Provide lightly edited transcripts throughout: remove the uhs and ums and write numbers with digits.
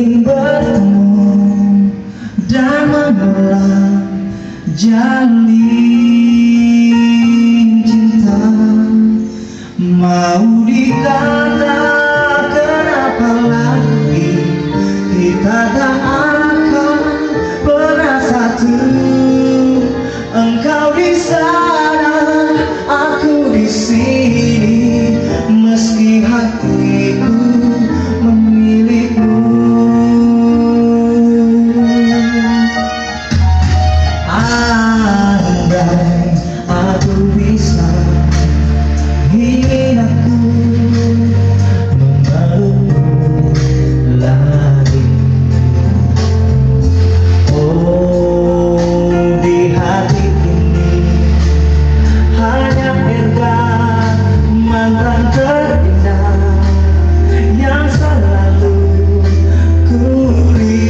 ingin bertemu dan mengulang jalin cinta. Mau dikata kenapa lagi kita tak akan pernah satu. Engkau di sana, aku di sini, meski hatiku memilihmu. Andai aku bisa, ingin aku memelukmu lagi. Oh, di hati ini hanya Erga, mantan terindah yang selalu ku rindukan.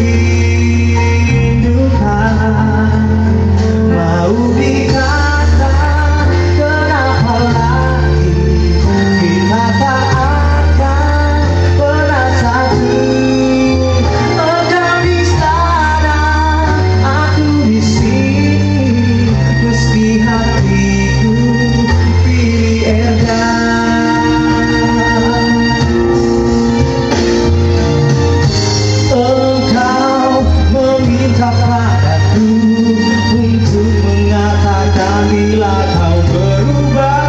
Mau dikata kenapa lagi kita tak akan pernah satu. Engkau di sana, aku di sini, meski hatiku pilih Erga. Engkau meminta padaku untuk mengatakan bila kau berubah.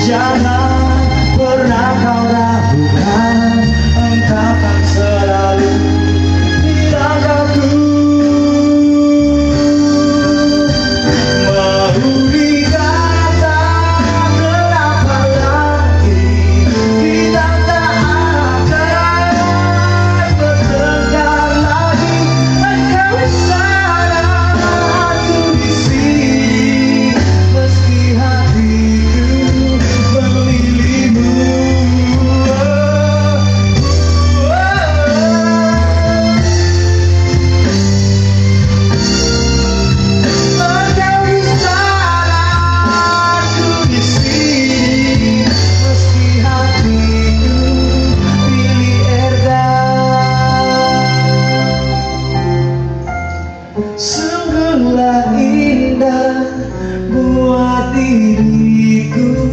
Jangan pernah kau ragukan, engkau kan selalu bilang aku. Mau dikata kenapa lagi kita tak akan bertengkar lagi. Engkau di sana, aku di sini, meski hatiku memilihmu. Engkau di sana, aku di sini, meski hatiku pilih Erga. Sungguhlah indah buat diriku